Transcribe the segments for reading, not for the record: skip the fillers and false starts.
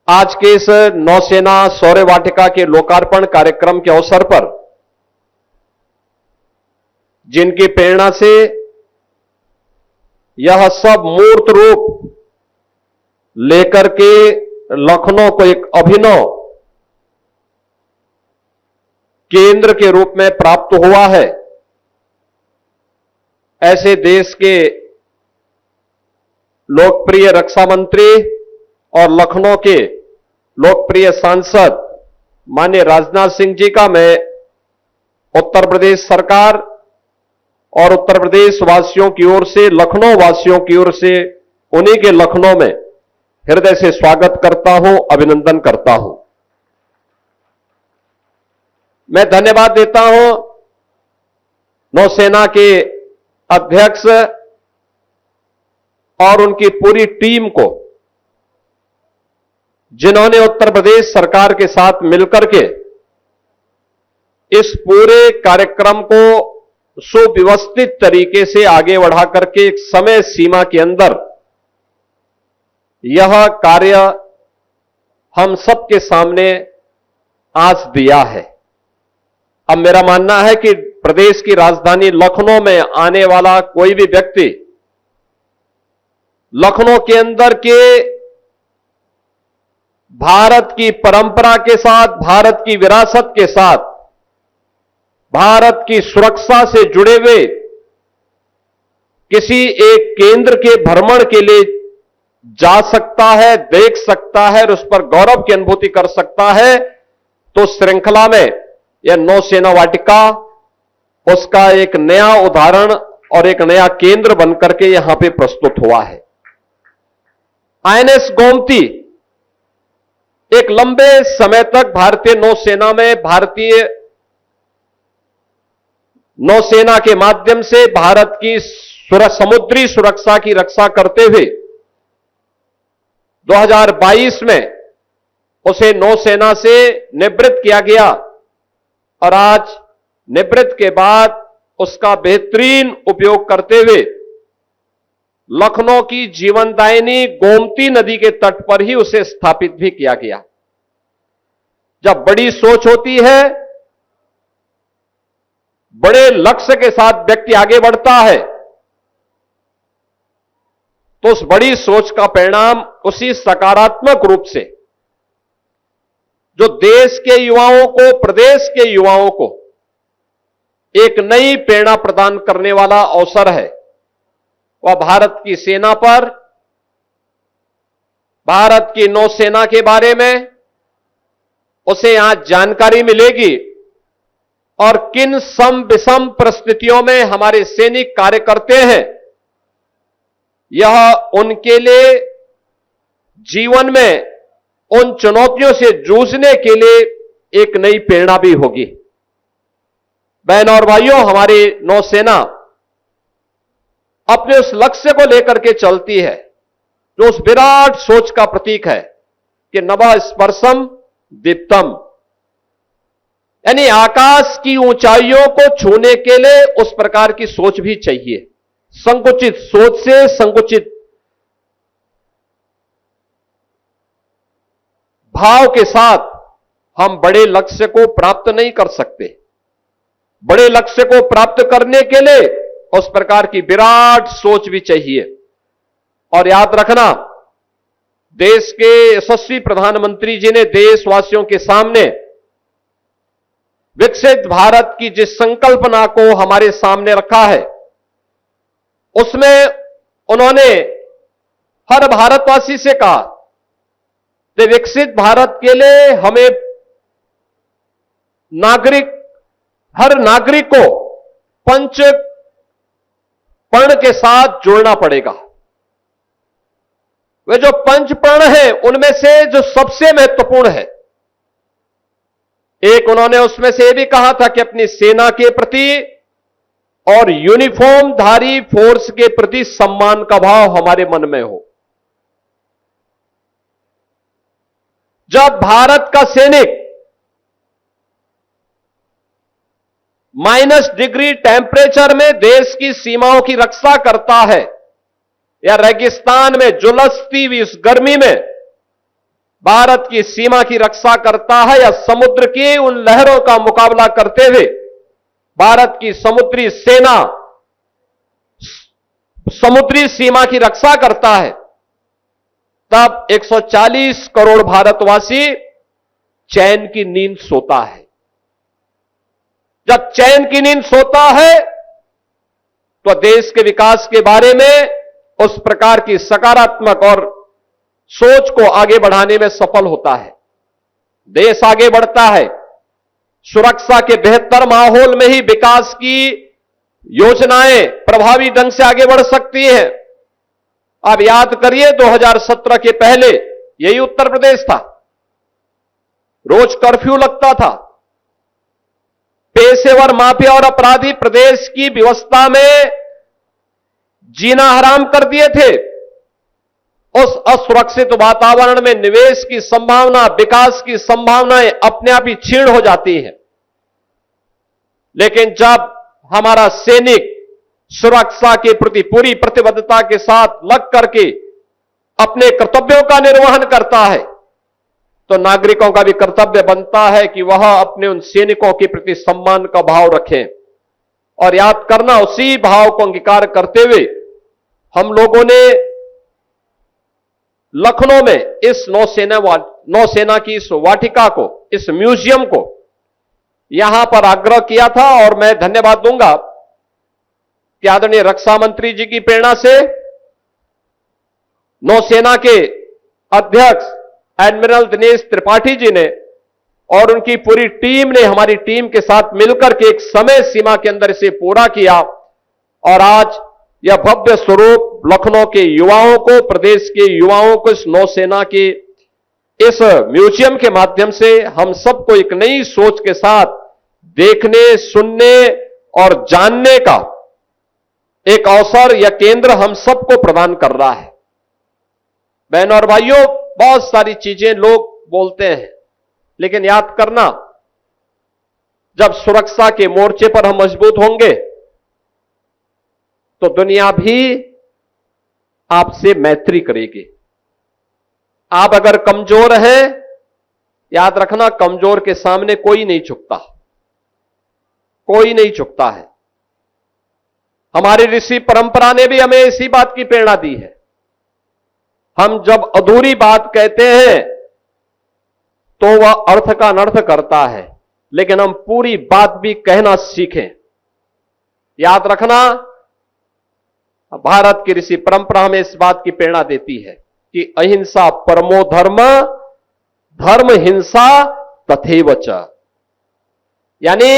आज के इस नौसेना शौर्य वाटिका के लोकार्पण कार्यक्रम के अवसर पर जिनकी प्रेरणा से यह सब मूर्त रूप लेकर के लखनऊ को एक अभिनव केंद्र के रूप में प्राप्त हुआ है, ऐसे देश के लोकप्रिय रक्षा मंत्री और लखनऊ के लोकप्रिय सांसद माननीय राजनाथ सिंह जी का मैं उत्तर प्रदेश सरकार और उत्तर प्रदेश वासियों की ओर से, लखनऊ वासियों की ओर से, उन्हीं के लखनऊ में हृदय से स्वागत करता हूं, अभिनंदन करता हूं। मैं धन्यवाद देता हूं नौसेना के अध्यक्ष और उनकी पूरी टीम को, जिन्होंने उत्तर प्रदेश सरकार के साथ मिलकर के इस पूरे कार्यक्रम को सुव्यवस्थित तरीके से आगे बढ़ा करके एक समय सीमा के अंदर यह कार्य हम सबके सामने आज दिया है। अब मेरा मानना है कि प्रदेश की राजधानी लखनऊ में आने वाला कोई भी व्यक्ति लखनऊ के अंदर के भारत की परंपरा के साथ, भारत की विरासत के साथ, भारत की सुरक्षा से जुड़े हुए किसी एक केंद्र के भ्रमण के लिए जा सकता है, देख सकता है और उस पर गौरव की अनुभूति कर सकता है। तो श्रृंखला में यह नौसेना वाटिका उसका एक नया उदाहरण और एक नया केंद्र बनकर के यहां पे प्रस्तुत हुआ है। आईएनएस गोमती एक लंबे समय तक भारतीय नौसेना में, भारतीय नौसेना के माध्यम से भारत की समुद्री सुरक्षा की रक्षा करते हुए 2022 में उसे नौसेना से निवृत्त किया गया और आज निवृत्त के बाद उसका बेहतरीन उपयोग करते हुए लखनऊ की जीवनदायिनी गोमती नदी के तट पर ही उसे स्थापित भी किया गया। जब बड़ी सोच होती है, बड़े लक्ष्य के साथ व्यक्ति आगे बढ़ता है, तो उस बड़ी सोच का परिणाम उसी सकारात्मक रूप से जो देश के युवाओं को, प्रदेश के युवाओं को एक नई प्रेरणा प्रदान करने वाला अवसर है, वह भारत की सेना पर, भारत की नौसेना के बारे में उसे आज जानकारी मिलेगी और किन सम विषम परिस्थितियों में हमारे सैनिक कार्य करते हैं, यह उनके लिए जीवन में उन चुनौतियों से जूझने के लिए एक नई प्रेरणा भी होगी। बहन और भाइयों, हमारी नौसेना अपने उस लक्ष्य को लेकर के चलती है जो उस विराट सोच का प्रतीक है कि नभः स्पर्शम दीप्तम, यानी आकाश की ऊंचाइयों को छूने के लिए उस प्रकार की सोच भी चाहिए। संकुचित सोच से, संकुचित भाव के साथ हम बड़े लक्ष्य को प्राप्त नहीं कर सकते। बड़े लक्ष्य को प्राप्त करने के लिए उस प्रकार की विराट सोच भी चाहिए। और याद रखना, देश के यशस्वी प्रधानमंत्री जी ने देशवासियों के सामने विकसित भारत की जिस संकल्पना को हमारे सामने रखा है, उसमें उन्होंने हर भारतवासी से कहा कि विकसित भारत के लिए हमें हर नागरिक को पंच प्रण के साथ जोड़ना पड़ेगा। वे जो पंच प्रण है उनमें से जो सबसे महत्वपूर्ण है, एक उन्होंने उसमें से यह भी कहा था कि अपनी सेना के प्रति और यूनिफॉर्म धारी फोर्स के प्रति सम्मान का भाव हमारे मन में हो। जब भारत का सैनिक -डिग्री टेम्परेचर में देश की सीमाओं की रक्षा करता है या रेगिस्तान में झुलसती हुई इस गर्मी में भारत की सीमा की रक्षा करता है या समुद्र की उन लहरों का मुकाबला करते हुए भारत की समुद्री सेना समुद्री सीमा की रक्षा करता है, तब 140 करोड़ भारतवासी चैन की नींद सोता है। जब चैन की नींद सोता है तो देश के विकास के बारे में उस प्रकार की सकारात्मक और सोच को आगे बढ़ाने में सफल होता है। देश आगे बढ़ता है। सुरक्षा के बेहतर माहौल में ही विकास की योजनाएं प्रभावी ढंग से आगे बढ़ सकती हैं। आप याद करिए 2017 के पहले यही उत्तर प्रदेश था, रोज कर्फ्यू लगता था, पेशेवर माफिया और अपराधी प्रदेश की व्यवस्था में जीना हराम कर दिए थे। उस असुरक्षित वातावरण में निवेश की संभावना, विकास की संभावनाएं अपने आप ही क्षीण हो जाती हैं। लेकिन जब हमारा सैनिक सुरक्षा के प्रति पूरी प्रतिबद्धता के साथ लग करके अपने कर्तव्यों का निर्वहन करता है, तो नागरिकों का भी कर्तव्य बनता है कि वह अपने उन सैनिकों के प्रति सम्मान का भाव रखें। और याद करना, उसी भाव को अंगीकार करते हुए हम लोगों ने लखनऊ में इस नौसेना की इस वाटिका को, इस म्यूजियम को यहां पर आग्रह किया था। और मैं धन्यवाद दूंगा कि आदरणीय रक्षा मंत्री जी की प्रेरणा से नौसेना के अध्यक्ष एडमिरल दिनेश त्रिपाठी जी ने और उनकी पूरी टीम ने हमारी टीम के साथ मिलकर के एक समय सीमा के अंदर इसे पूरा किया। और आज यह भव्य स्वरूप लखनऊ के युवाओं को, प्रदेश के युवाओं को इस नौसेना के इस म्यूजियम के माध्यम से हम सबको एक नई सोच के साथ देखने, सुनने और जानने का एक अवसर या केंद्र हम सबको प्रदान कर रहा है। बहनों और भाइयों, बहुत सारी चीजें लोग बोलते हैं, लेकिन याद करना, जब सुरक्षा के मोर्चे पर हम मजबूत होंगे तो दुनिया भी आपसे मैत्री करेगी। आप अगर कमजोर हैं, याद रखना, कमजोर के सामने कोई नहीं झुकता, कोई नहीं झुकता है। हमारी ऋषि परंपरा ने भी हमें इसी बात की प्रेरणा दी है। हम जब अधूरी बात कहते हैं तो वह अर्थ का अनर्थ करता है, लेकिन हम पूरी बात भी कहना सीखें। याद रखना, भारत की ऋषि परंपरा हमें इस बात की प्रेरणा देती है कि अहिंसा परमो धर्म, धर्म हिंसा तथैव च। यानी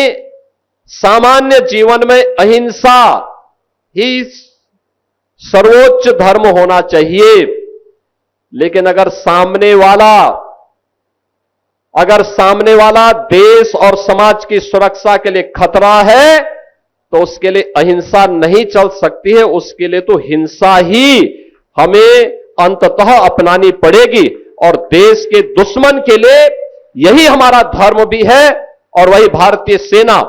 सामान्य जीवन में अहिंसा ही सर्वोच्च धर्म होना चाहिए, लेकिन अगर सामने वाला देश और समाज की सुरक्षा के लिए खतरा है तो उसके लिए अहिंसा नहीं चल सकती है, उसके लिए तो हिंसा ही हमें अंततः अपनानी पड़ेगी। और देश के दुश्मन के लिए यही हमारा धर्म भी है, और वही भारतीय सेना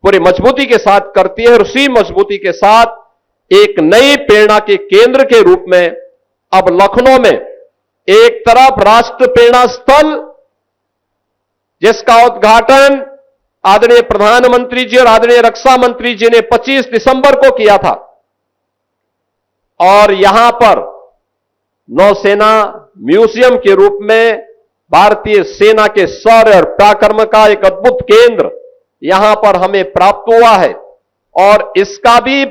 पूरी मजबूती के साथ करती है। और उसी मजबूती के साथ एक नई प्रेरणा के केंद्र के रूप में अब लखनऊ में एक तरफ राष्ट्र प्रेरणा स्थल, जिसका उद्घाटन आदरणीय प्रधानमंत्री जी और आदरणीय रक्षा मंत्री जी ने 25 दिसंबर को किया था, और यहां पर नौसेना म्यूजियम के रूप में भारतीय सेना के शौर्य और पराक्रम का एक अद्भुत केंद्र यहां पर हमें प्राप्त हुआ है। और इसका भी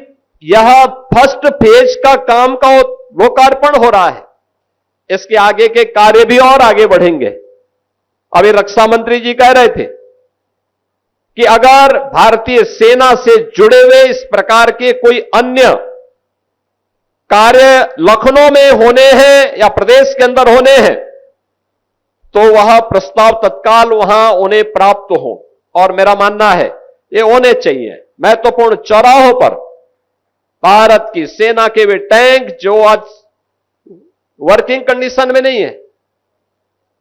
यह फर्स्ट फेज का काम का लोकार्पण हो रहा है। इसके आगे के कार्य भी और आगे बढ़ेंगे। अभी रक्षा मंत्री जी कह रहे थे कि अगर भारतीय सेना से जुड़े हुए इस प्रकार के कोई अन्य कार्य लखनऊ में होने हैं या प्रदेश के अंदर होने हैं, तो वह प्रस्ताव तत्काल वहां उन्हें प्राप्त हो। और मेरा मानना है ये होने चाहिए। महत्वपूर्ण चौराहों पर भारत की सेना के वे टैंक जो आज वर्किंग कंडीशन में नहीं है,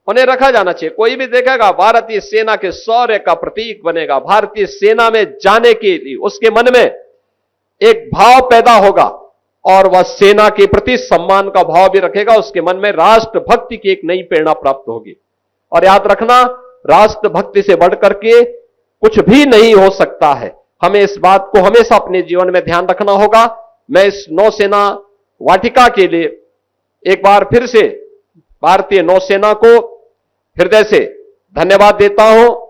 उन्हें रखा जाना चाहिए। कोई भी देखेगा भारतीय सेना के शौर्य का प्रतीक बनेगा। भारतीय सेना में जाने के लिए उसके मन में एक भाव पैदा होगा और वह सेना के प्रति सम्मान का भाव भी रखेगा। उसके मन में राष्ट्रभक्ति की एक नई प्रेरणा प्राप्त होगी। और याद रखना, राष्ट्रभक्ति से बढ़कर के कुछ भी नहीं हो सकता है। हमें इस बात को हमेशा अपने जीवन में ध्यान रखना होगा। मैं इस नौसेना वाटिका के लिए एक बार फिर से भारतीय नौसेना को हृदय से धन्यवाद देता हूं।